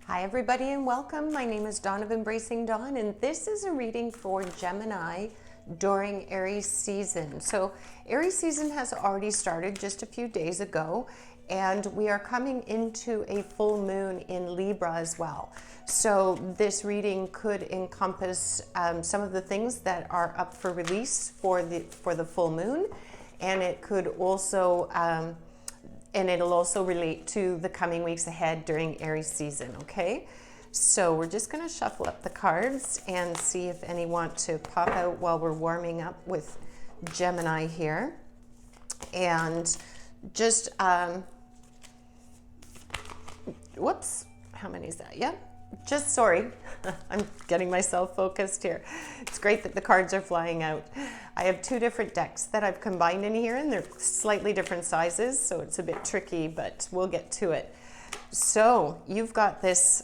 Hi everybody and welcome. My name is Dawn of Embracing Dawn and this is a reading for Gemini during Aries season. So Aries season has already started just a few days ago and we are coming into a full moon in Libra as well. So this reading could encompass some of the things that are up for release for the full moon, and it could also and it'll also relate to the coming weeks ahead during Aries season, okay? So we're just gonna shuffle up the cards and see if any want to pop out while we're warming up with Gemini here. And just, whoops, how many is that? Yeah, just sorry, I'm getting myself focused here. It's great that the cards are flying out. I have two different decks that I've combined in here and they're slightly different sizes, so it's a bit tricky, but we'll get to it. So you've got this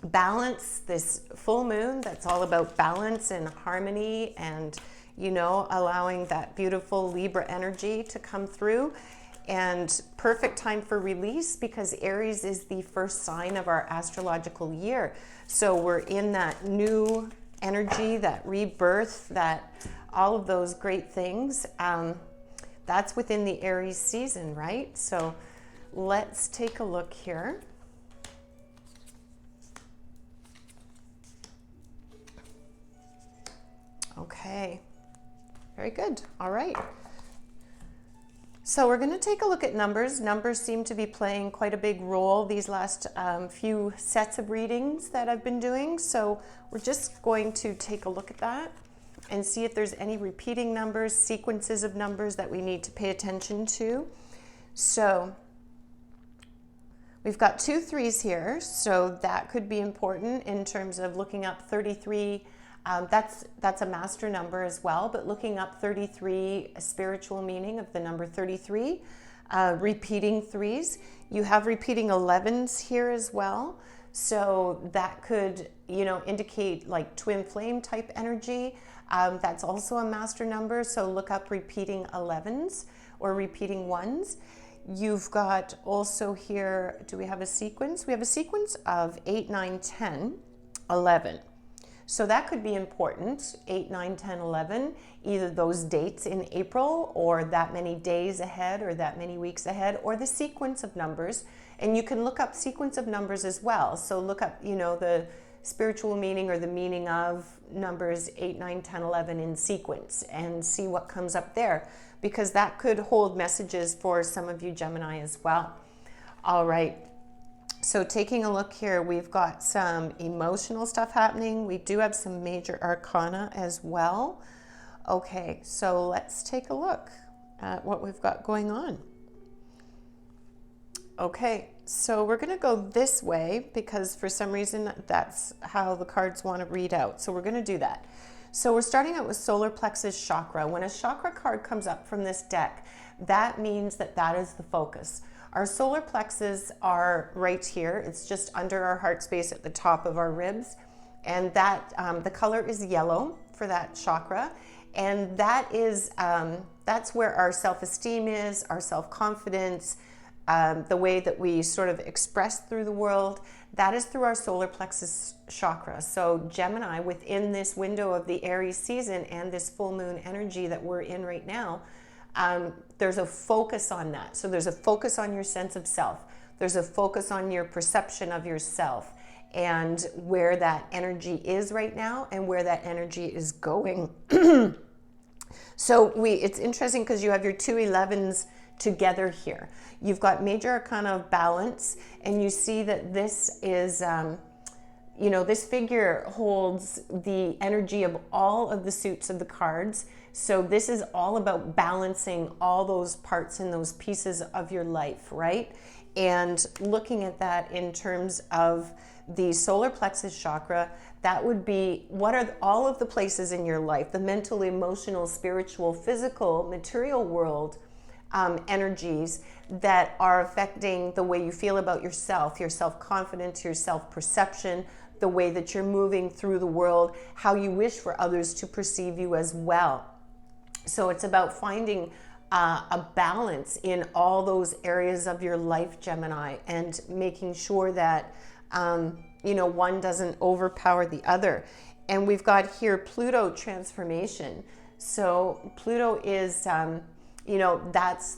balance, this full moon that's all about balance and harmony and, you know, allowing that beautiful Libra energy to come through. And perfect time for release because Aries is the first sign of our astrological year. So we're in that new energy, that rebirth, that all of those great things. That's within the Aries season, right? So let's take a look here. Okay, very good. All right. So we're going to take a look at numbers. Numbers seem to be playing quite a big role these last few sets of readings that I've been doing. So we're just going to take a look at that and see if there's any repeating numbers, sequences of numbers that we need to pay attention to. So we've got 2 3s here, so that could be important in terms of looking up 33. That's a master number as well, but looking up 33, a spiritual meaning of the number 33, repeating 3s. You have repeating 11s here as well. So that could, you know, indicate like twin flame type energy. That's also a master number. So look up repeating 11s or repeating 1s. You've got also here, do we have a sequence? We have a sequence of 8, 9, 10, 11. So that could be important, 8, 9, 10, 11, either those dates in April or that many days ahead or that many weeks ahead, or the sequence of numbers. And you can look up sequence of numbers as well. So look up, you know, the spiritual meaning or the meaning of numbers 8, 9, 10, 11 in sequence and see what comes up there, because that could hold messages for some of you Gemini as well. All right. So taking a look here, we've got some emotional stuff happening. We do have some major arcana as well. Okay, so let's take a look at what we've got going on. Okay, so we're going to go this way because for some reason that's how the cards want to read out. So we're going to do that. So we're starting out with solar plexus chakra. When a chakra card comes up from this deck, that means that that is the focus. Our solar plexus are right here. It's just under our heart space at the top of our ribs. And that the color is yellow for that chakra. And that is, that's where our self-esteem is, our self-confidence, the way that we sort of express through the world. That is through our solar plexus chakra. So Gemini, within this window of the Aries season and this full moon energy that we're in right now, there's a focus on that. So there's a focus on your sense of self. There's a focus on your perception of yourself and where that energy is right now and where that energy is going. So it's interesting because you have your 2 11s together here. You've got major arcana of balance, and you see that this is, you know, this figure holds the energy of all of the suits of the cards. So this is all about balancing all those parts and those pieces of your life, right? And looking at that in terms of the solar plexus chakra, that would be what are all of the places in your life, the mental, emotional, spiritual, physical, material world energies that are affecting the way you feel about yourself, your self-confidence, your self-perception, the way that you're moving through the world, how you wish for others to perceive you as well. So it's about finding a balance in all those areas of your life, Gemini, and making sure that, you know, one doesn't overpower the other. And we've got here Pluto transformation. So Pluto is, you know, that's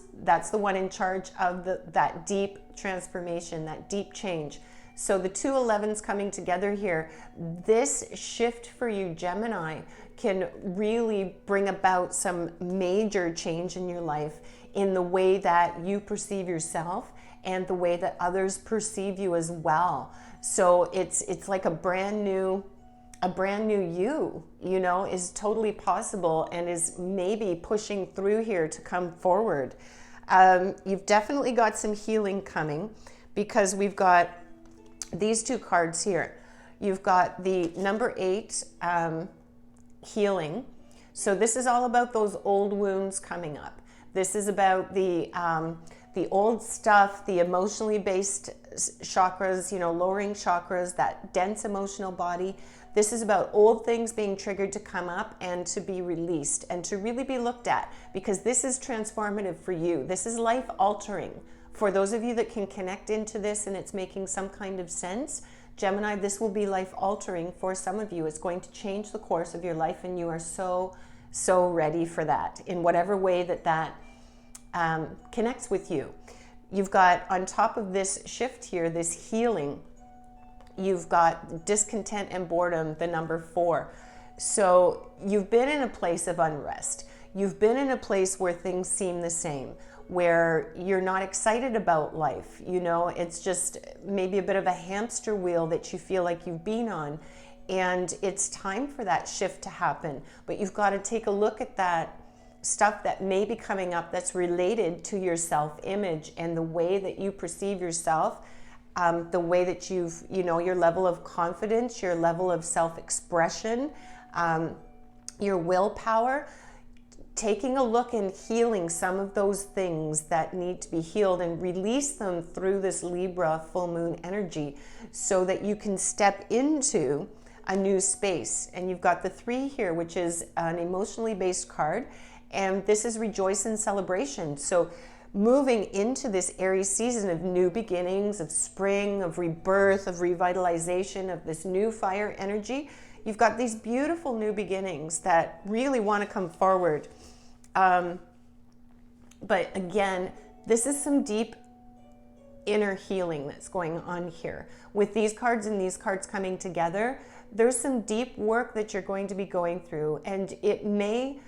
the one in charge of that deep transformation, that deep change. So the two 11s coming together here, this shift for you, Gemini, can really bring about some major change in your life in the way that you perceive yourself and the way that others perceive you as well. So it's like a brand new you know, is totally possible and is maybe pushing through here to come forward. You've definitely got some healing coming, because we've got these two cards here. You've got the number 8, healing. So this is all about those old wounds coming up. This is about the old stuff, the emotionally based chakras, you know, lowering chakras, that dense emotional body. This is about old things being triggered to come up and to be released and to really be looked at, because this is transformative for you. This is life altering. For those of you that can connect into this and it's making some kind of sense, Gemini, this will be life altering for some of you. It's going to change the course of your life, and you are so ready for that in whatever way that connects with you. You've got, on top of this shift here, this healing, you've got discontent and boredom, the number 4. So you've been in a place of unrest. You've been in a place where things seem the same, where you're not excited about life. You know, it's just maybe a bit of a hamster wheel that you feel like you've been on, and it's time for that shift to happen. But you've got to take a look at that stuff that may be coming up that's related to your self-image and the way that you perceive yourself, the way that you know, your level of confidence, your level of self-expression, your willpower. Taking a look and healing some of those things that need to be healed and release them through this Libra full moon energy, so that you can step into a new space. And you've got the 3 here, which is an emotionally based card, and this is rejoice and celebration. So moving into this Aries season of new beginnings, of spring, of rebirth, of revitalization, of this new fire energy, you've got these beautiful new beginnings that really want to come forward. But again, this is some deep inner healing that's going on here. With these cards and these cards coming together, there's some deep work that you're going to be going through, and it may,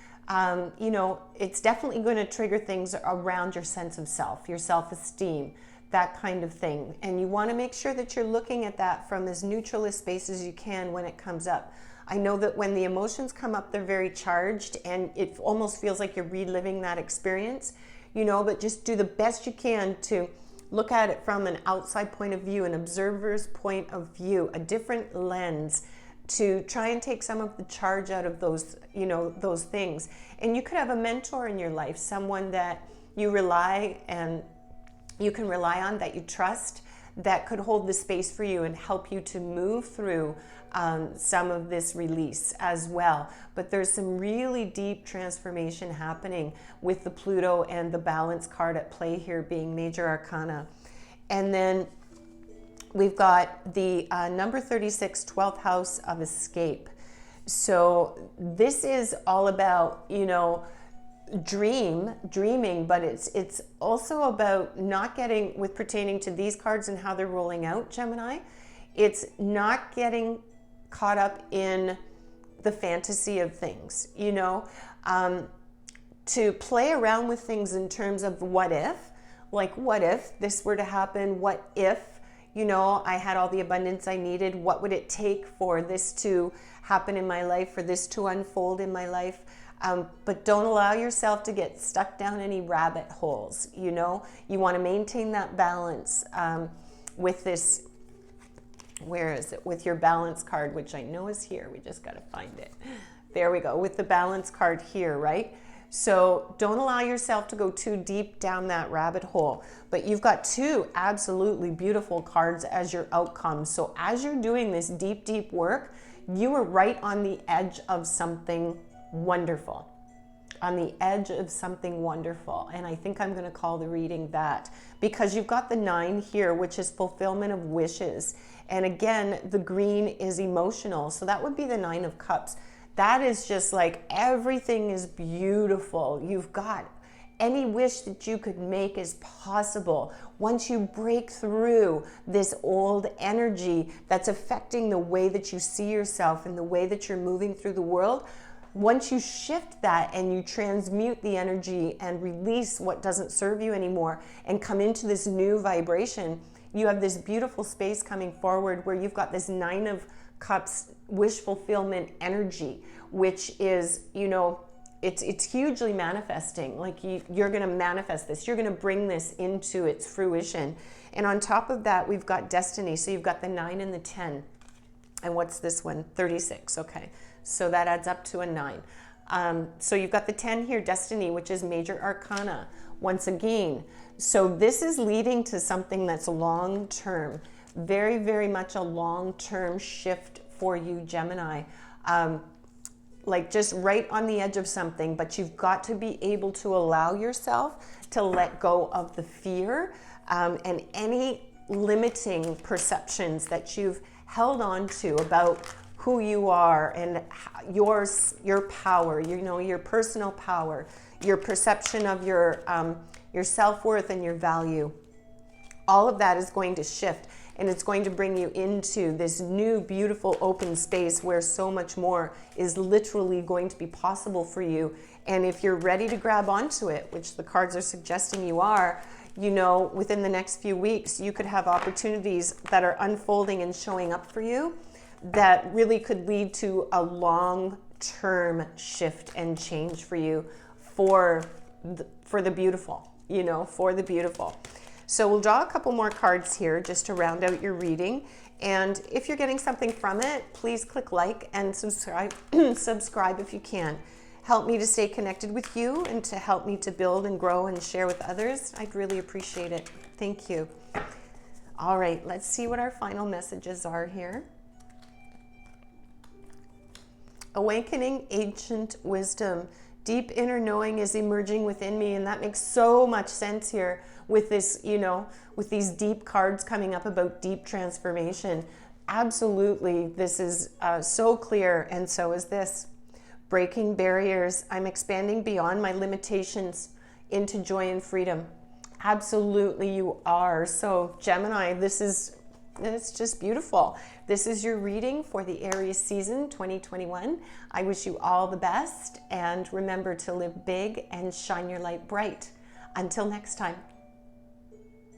you know, it's definitely going to trigger things around your sense of self, your self-esteem, that kind of thing. And you want to make sure that you're looking at that from as neutral a space as you can when it comes up. I know that when the emotions come up, they're very charged, and it almost feels like you're reliving that experience, you know, but just do the best you can to look at it from an outside point of view, an observer's point of view, a different lens, to try and take some of the charge out of those, you know, those things. And you could have a mentor in your life, someone that you rely and you can rely on, that you trust, that could hold the space for you and help you to move through some of this release as well. But there's some really deep transformation happening with the Pluto and the balance card at play here being major arcana. And then we've got the number 36, 12th house of escape. So this is all about, you know, dreaming, but it's also about not getting, with pertaining to these cards and how they're rolling out, Gemini, it's not getting caught up in the fantasy of things, you know, to play around with things in terms of what if, like what if this were to happen, what if, you know, I had all the abundance I needed, what would it take for this to happen in my life, for this to unfold in my life? But don't allow yourself to get stuck down any rabbit holes, you know? You want to maintain that balance with this, where is it? With your balance card, which I know is here. We just got to find it. There we go, with the balance card here, right? So don't allow yourself to go too deep down that rabbit hole. But you've got 2 absolutely beautiful cards as your outcome. So as you're doing this deep, deep work, you are right on the edge of something wonderful. on the edge of something wonderful. And I think I'm going to call the reading that, because you've got the 9 here, which is fulfillment of wishes. And again, the green is emotional. So that would be the 9 of Cups. That is just like everything is beautiful. You've got any wish that you could make is possible. Once you break through this old energy that's affecting the way that you see yourself and the way that you're moving through the world, once you shift that and you transmute the energy and release what doesn't serve you anymore and come into this new vibration, you have this beautiful space coming forward where you've got this 9 of Cups wish fulfillment energy, which is, you know, it's hugely manifesting. Like you're going to manifest this. You're going to bring this into its fruition. And on top of that, we've got destiny. So you've got the 9 and the 10. And what's this one? 36. Okay. So that adds up to a 9. So you've got the 10 here, destiny, which is major arcana once again. So this is leading to something that's long-term, very, very much a long-term shift for you, Gemini. Like just right on the edge of something, but you've got to be able to allow yourself to let go of the fear and any limiting perceptions that you've held on to about who you are and your power, you know, your personal power, your perception of your self-worth and your value. All of that is going to shift, and it's going to bring you into this new, beautiful, open space where so much more is literally going to be possible for you. And if you're ready to grab onto it, which the cards are suggesting you are, you know, within the next few weeks, you could have opportunities that are unfolding and showing up for you that really could lead to a long-term shift and change for you for the beautiful, you know, for the beautiful. So we'll draw a couple more cards here just to round out your reading. And if you're getting something from it, please click like and subscribe, subscribe if you can. Help me to stay connected with you and to help me to build and grow and share with others. I'd really appreciate it. Thank you. All right, let's see what our final messages are here. Awakening ancient wisdom. Deep inner knowing is emerging within me, and that makes so much sense here with this, you know, with these deep cards coming up about deep transformation. Absolutely, this is so clear, and so is this. Breaking barriers. I'm expanding beyond my limitations into joy and freedom. Absolutely, you are. So Gemini, it's just beautiful. This is your reading for the Aries season 2021. I wish you all the best, and remember to live big and shine your light bright. Until next time.